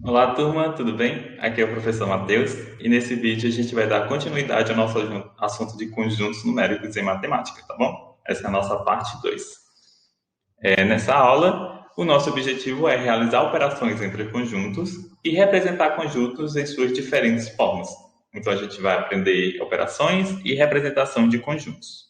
Olá, turma, tudo bem? Aqui é o professor Matheus e nesse vídeo a gente vai dar continuidade ao nosso assunto de conjuntos numéricos em matemática, tá bom? Essa é a nossa parte 2. Nessa aula, o nosso objetivo é realizar operações entre conjuntos e representar conjuntos em suas diferentes formas. Então a gente vai aprender operações e representação de conjuntos.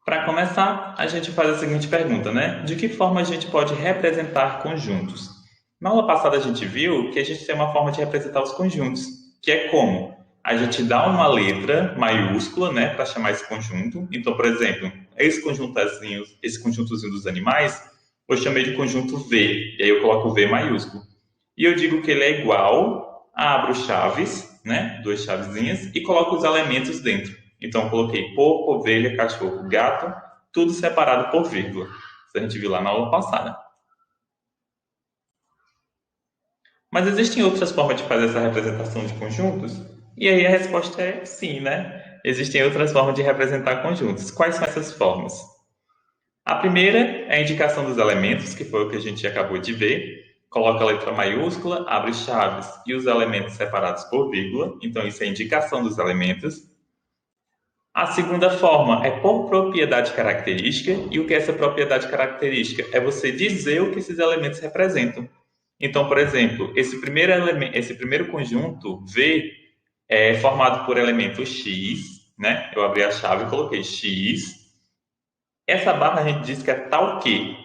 Para começar, a gente faz a seguinte pergunta, né? De que forma a gente pode representar conjuntos? Na aula passada a gente viu que a gente tem uma forma de representar os conjuntos, que é como a gente dá uma letra maiúscula, né, para chamar esse conjunto. Então, por exemplo, esse conjuntozinho dos animais, eu chamei de conjunto V, e aí eu coloco o V maiúsculo. E eu digo que ele é igual, abro chaves, né, duas chavezinhas, e coloco os elementos dentro. Então, eu coloquei porco, ovelha, cachorro, gato, tudo separado por vírgula. Isso a gente viu lá na aula passada. Mas existem outras formas de fazer essa representação de conjuntos? E aí a resposta é sim, né? Existem outras formas de representar conjuntos. Quais são essas formas? A primeira é a indicação dos elementos, que foi o que a gente acabou de ver. Coloca a letra maiúscula, abre chaves e os elementos separados por vírgula. Então, isso é a indicação dos elementos. A segunda forma é por propriedade característica. E o que é essa propriedade característica? É você dizer o que esses elementos representam. Então, por exemplo, esse primeiro conjunto V é formado por elemento X, né? Eu abri a chave e coloquei X. Essa barra a gente diz que é tal que.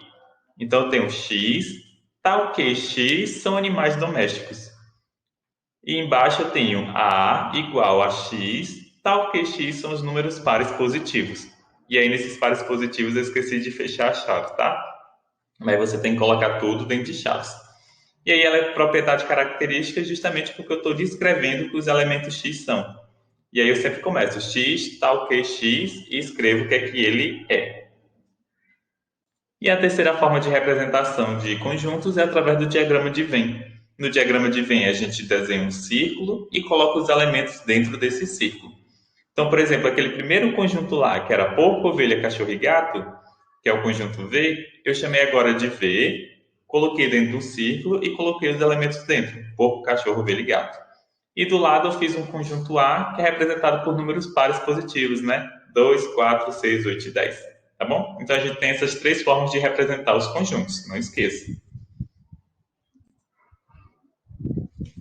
Então, eu tenho X, tal que X são animais domésticos. E embaixo eu tenho A igual a X, tal que X são os números pares positivos. E aí, nesses pares positivos, eu esqueci de fechar a chave, tá? Mas você tem que colocar tudo dentro de chaves. E aí ela é propriedade característica justamente porque eu estou descrevendo o que os elementos X são. E aí eu sempre começo X, tal que X, e escrevo o que é que ele é. E a terceira forma de representação de conjuntos é através do diagrama de Venn. No diagrama de Venn, a gente desenha um círculo e coloca os elementos dentro desse círculo. Então, por exemplo, aquele primeiro conjunto lá, que era porco, ovelha, cachorro e gato, que é o conjunto V, eu chamei agora de V, coloquei dentro do círculo e coloquei os elementos dentro, porco, cachorro, ovelha e gato. E do lado eu fiz um conjunto A, que é representado por números pares positivos, né? 2, 4, 6, 8 e 10. Tá bom? Então a gente tem essas três formas de representar os conjuntos, não esqueça.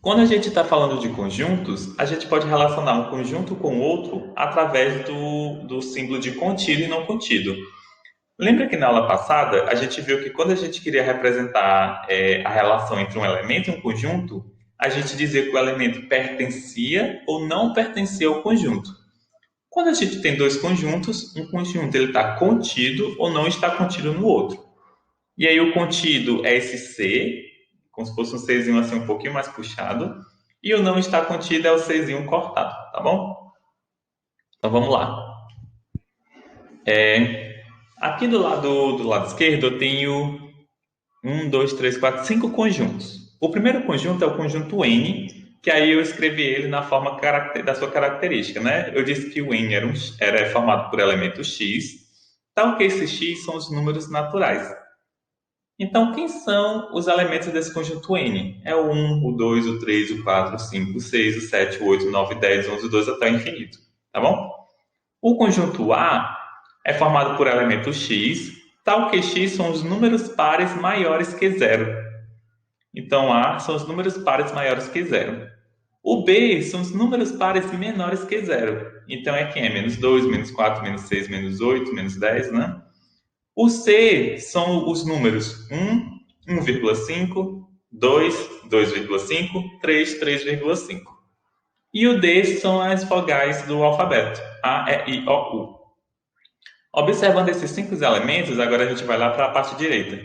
Quando a gente está falando de conjuntos, a gente pode relacionar um conjunto com outro através do símbolo de contido e não contido. Lembra que na aula passada a gente viu que quando a gente queria representar a relação entre um elemento e um conjunto, a gente dizia que o elemento pertencia ou não pertencia ao conjunto. Quando a gente tem dois conjuntos, um conjunto ele está contido ou não está contido no outro. E aí o contido é esse C, como se fosse um Czinho assim um pouquinho mais puxado, e o não está contido é o Czinho cortado, tá bom? Então vamos lá. Aqui do lado esquerdo eu tenho um, dois, três, quatro, cinco conjuntos. O primeiro conjunto é o conjunto N, que aí eu escrevi ele na forma da sua característica, né? Eu disse que o N era formado por elemento X, tal que esses X são os números naturais. Então, quem são os elementos desse conjunto N? É o 1, o 2, o 3, o 4, o 5, o 6, o 7, o 8, o 9, o 10, o 11, o 12 até o infinito. Tá bom? O conjunto A é formado por elemento X, tal que X são os números pares maiores que zero. Então, A são os números pares maiores que zero. O B são os números pares menores que zero. Então, é quem é menos 2, menos 4, menos 6, menos 8, menos 10, né? O C são os números 1, 1,5, 2, 2,5, 3, 3,5. E o D são as vogais do alfabeto, A, E, I, O, U. Observando esses cinco elementos, agora a gente vai lá para a parte direita.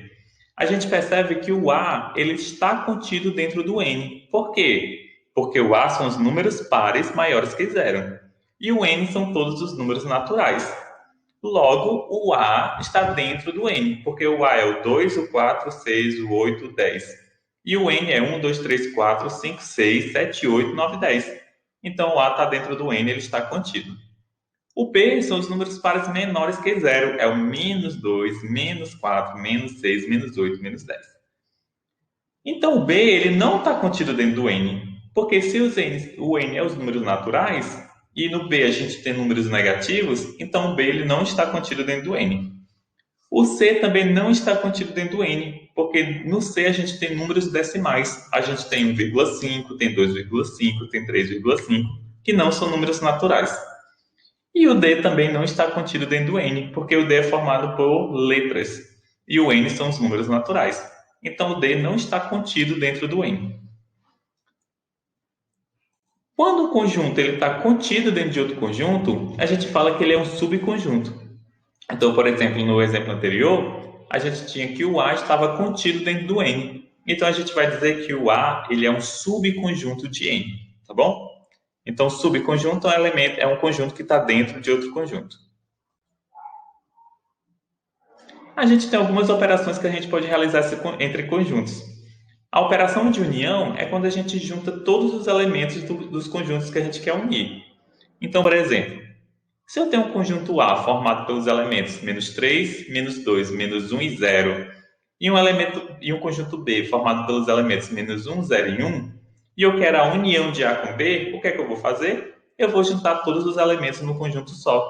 A gente percebe que o A ele está contido dentro do N. Por quê? Porque o A são os números pares maiores que zero. E o N são todos os números naturais. Logo, o A está dentro do N, porque o A é o 2, o 4, o 6, o 8, o 10. E o N é 1, 2, 3, 4, 5, 6, 7, 8, 9, 10. Então, o A está dentro do N, ele está contido. O B são os números pares menores que zero. É o menos 2, menos 4, menos 6, menos 8, menos 10. Então o B ele não está contido dentro do N, porque se o N é os números naturais, e no B a gente tem números negativos, então o B ele não está contido dentro do N. O C também não está contido dentro do N, porque no C a gente tem números decimais. A gente tem 1,5, tem 2,5, tem 3,5, que não são números naturais. E o D também não está contido dentro do N, porque o D é formado por letras e o N são os números naturais. Então o D não está contido dentro do N. Quando o conjunto está contido dentro de outro conjunto, a gente fala que ele é um subconjunto. Então, por exemplo, no exemplo anterior, a gente tinha que o A estava contido dentro do N. Então, a gente vai dizer que o A ele é um subconjunto de N, tá bom? Então, subconjunto é um elemento, é um conjunto que está dentro de outro conjunto. A gente tem algumas operações que a gente pode realizar entre conjuntos. A operação de união é quando a gente junta todos os elementos dos conjuntos que a gente quer unir. Então, por exemplo, se eu tenho um conjunto A formado pelos elementos -3, -2, -1 e 0, e um conjunto B formado pelos elementos -1, 0 e 1, e eu quero a união de A com B, o que é que eu vou fazer? Eu vou juntar todos os elementos no conjunto só.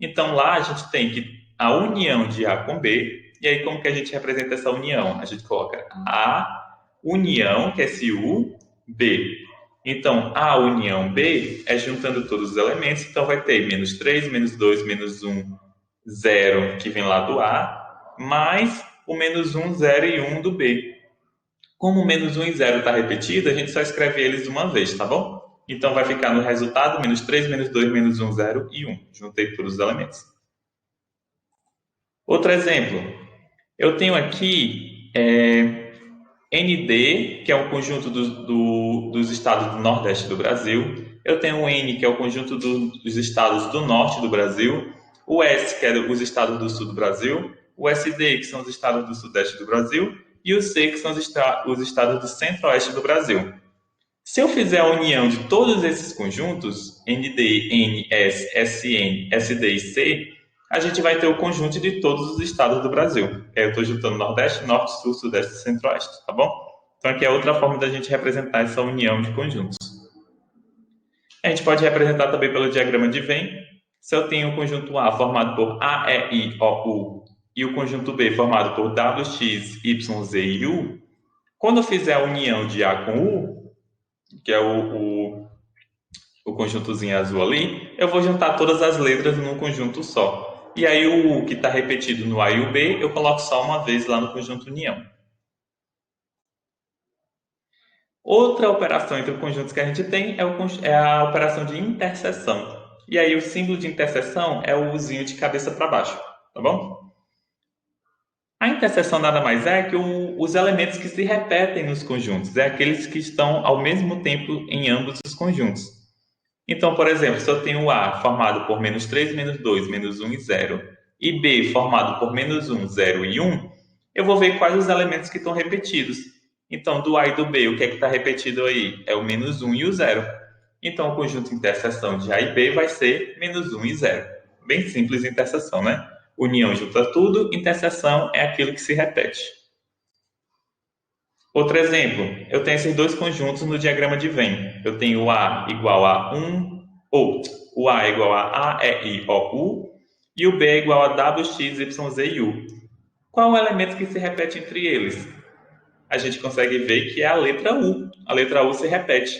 Então lá a gente tem que a união de A com B, e aí como que a gente representa essa união? A gente coloca A união, que é esse U, B. Então, a união B é juntando todos os elementos, então vai ter -3, -2, -1, 0, que vem lá do A, mais o -1, 0 e 1 do B. Como o -1 e 0 está repetido, a gente só escreve eles uma vez, tá bom? Então vai ficar no resultado -3, -2, -1, 0 e 1. Juntei todos os elementos. Outro exemplo, eu tenho aqui ND, que é um conjunto dos estados do Nordeste do Brasil. Eu tenho o N, que é o conjunto dos estados do Norte do Brasil. O S, que é os estados do Sul do Brasil. O SD, que são os estados do Sudeste do Brasil. E o C, que são os estados do Centro-Oeste do Brasil. Se eu fizer a união de todos esses conjuntos, ND, N, S, SN, SD e C, a gente vai ter o conjunto de todos os estados do Brasil. Eu estou juntando Nordeste, Norte, Sul, Sudeste e Centro-Oeste, tá bom? Então aqui é outra forma da gente representar essa união de conjuntos. A gente pode representar também pelo diagrama de Venn. Se eu tenho o conjunto A formado por A, E, I, O, U e o conjunto B formado por W, X, Y, Z e U, quando eu fizer a união de A com U, que é o conjuntozinho azul ali, eu vou juntar todas as letras num conjunto só. E aí o U que está repetido no A e o B, eu coloco só uma vez lá no conjunto união. Outra operação entre conjuntos que a gente tem é a operação de interseção. E aí o símbolo de interseção é o Uzinho de cabeça para baixo, tá bom? A interseção nada mais é que os elementos que se repetem nos conjuntos, é aqueles que estão ao mesmo tempo em ambos os conjuntos. Então, por exemplo, se eu tenho A formado por -3, -2, -1 e 0, e B formado por -1, 0 e 1, eu vou ver quais os elementos que estão repetidos. Então, do A e do B, o que é que está repetido aí? É o -1 e o 0. Então, o conjunto de interseção de A e B vai ser -1 e 0. Bem simples interseção, né? União junta tudo, interseção é aquilo que se repete. Outro exemplo, eu tenho esses dois conjuntos no diagrama de Venn. Eu tenho o A igual a 1, ou o A igual a A, E, I, O, U, e o B é igual a W, X, Y, Z e U. Qual é o elemento que se repete entre eles? A gente consegue ver que é a letra U. A letra U se repete.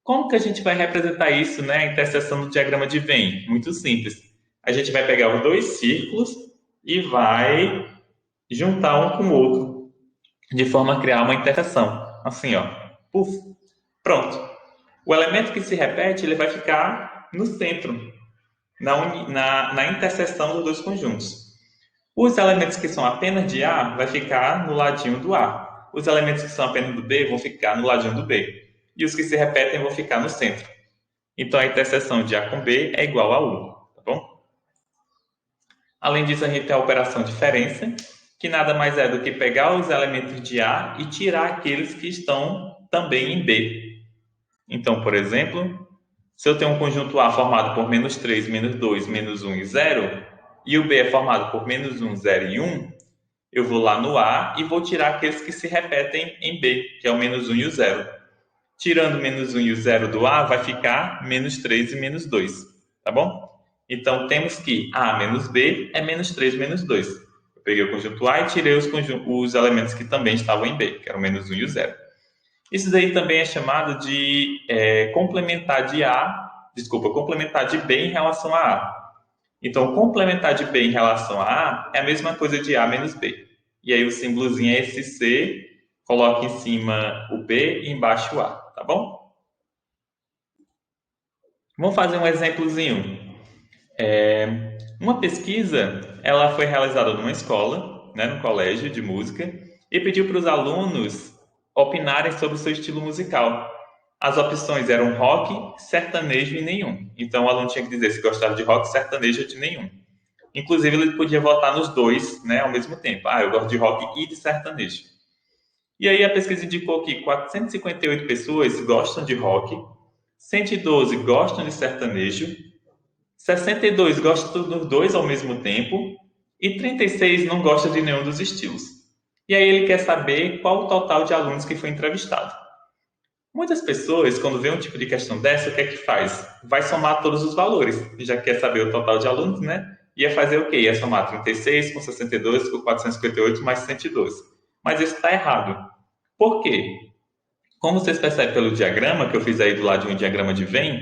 Como que a gente vai representar isso, né? A interseção do diagrama de Venn? Muito simples. A gente vai pegar os dois círculos e vai juntar um com o outro, de forma a criar uma interseção. Assim, ó. Puf. Pronto. O elemento que se repete, ele vai ficar no centro, na interseção dos dois conjuntos. Os elementos que são apenas de A vai ficar no ladinho do A. Os elementos que são apenas do B vão ficar no ladinho do B. E os que se repetem vão ficar no centro. Então, a interseção de A com B é igual a U, tá bom? Além disso, a gente tem a operação diferença, que nada mais é do que pegar os elementos de A e tirar aqueles que estão também em B. Então, por exemplo, se eu tenho um conjunto A formado por -3, -2, -1 e 0, e o B é formado por -1, 0 e 1, eu vou lá no A e vou tirar aqueles que se repetem em B, que é o menos 1 e o 0. Tirando menos 1 e o 0 do A, vai ficar menos 3 e menos 2, tá bom? Então, temos que A menos B é menos 3 menos 2. Eu peguei o conjunto A e tirei os elementos que também estavam em B, que eram o menos 1 e o 0. Isso daí também é chamado de complementar de B em relação a A. Então, complementar de B em relação a A é a mesma coisa de A menos B. E aí o símbolozinho é esse C, coloca em cima o B e embaixo o A, tá bom? Vamos fazer um exemplozinho. Uma pesquisa, ela foi realizada numa escola, né, no colégio de música, e pediu para os alunos opinarem sobre o seu estilo musical. As opções eram rock, sertanejo e nenhum. Então o aluno tinha que dizer se gostava de rock, sertanejo ou de nenhum. Inclusive ele podia votar nos dois, né, ao mesmo tempo. Eu gosto de rock e de sertanejo. E aí a pesquisa indicou que 458 pessoas gostam de rock, 112 gostam de sertanejo, 62 gostam dos dois ao mesmo tempo e 36 não gostam de nenhum dos estilos. E aí ele quer saber qual o total de alunos que foi entrevistado. Muitas pessoas, quando vê um tipo de questão dessa, o que é que faz? Vai somar todos os valores, já quer saber o total de alunos, né? Ia fazer o quê? Ia somar 36 com 62 com 458 mais 112. Mas isso está errado. Por quê? Como vocês percebem pelo diagrama, que eu fiz aí do lado de um diagrama de Venn,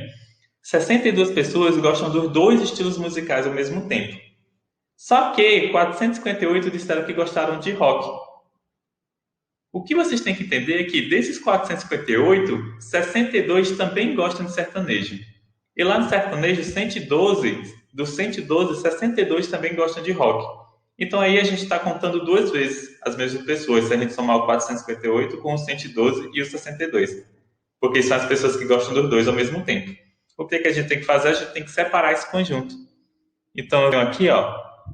62 pessoas gostam dos dois estilos musicais ao mesmo tempo. Só que 458 disseram que gostaram de rock. O que vocês têm que entender é que desses 458, 62 também gostam de sertanejo. E lá no sertanejo, 112, dos 112, 62 também gostam de rock. Então aí a gente está contando duas vezes as mesmas pessoas, se a gente somar o 458 com o 112 e o 62. Porque são as pessoas que gostam dos dois ao mesmo tempo. O que a gente tem que fazer? A gente tem que separar esse conjunto. Então eu venho aqui,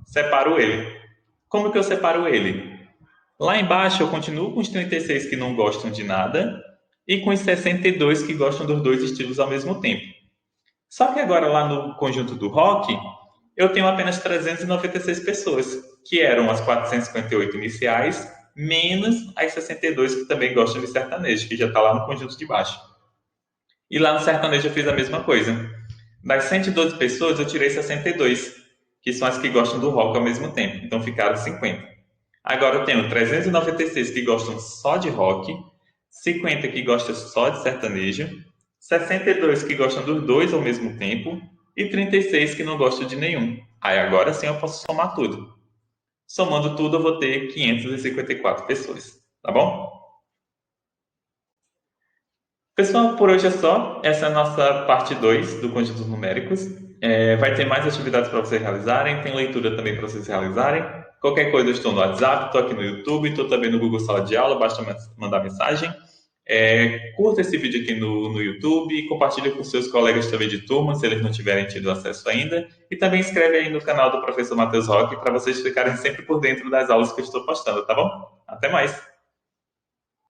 separo ele. Como que eu separo ele? Lá embaixo eu continuo com os 36 que não gostam de nada e com os 62 que gostam dos dois estilos ao mesmo tempo. Só que agora lá no conjunto do rock, eu tenho apenas 396 pessoas, que eram as 458 iniciais, menos as 62 que também gostam de sertanejo, que já está lá no conjunto de baixo. E lá no sertanejo eu fiz a mesma coisa. Das 112 pessoas, eu tirei 62, que são as que gostam do rock ao mesmo tempo. Então ficaram 50. Agora eu tenho 396 que gostam só de rock, 50 que gostam só de sertanejo, 62 que gostam dos dois ao mesmo tempo e 36 que não gostam de nenhum. Aí agora sim eu posso somar tudo. Somando tudo eu vou ter 554 pessoas, tá bom? Pessoal, por hoje é só. Essa é a nossa parte 2 do Conjuntos Numéricos. Vai ter mais atividades para vocês realizarem, tem leitura também para vocês realizarem. Qualquer coisa, eu estou no WhatsApp, estou aqui no YouTube, estou também no Google Sala de Aula, basta mandar mensagem. Curta esse vídeo aqui no YouTube e compartilhe com seus colegas também de turma, se eles não tiverem tido acesso ainda. E também inscreve aí no canal do professor Matheus Roque para vocês ficarem sempre por dentro das aulas que eu estou postando, tá bom? Até mais!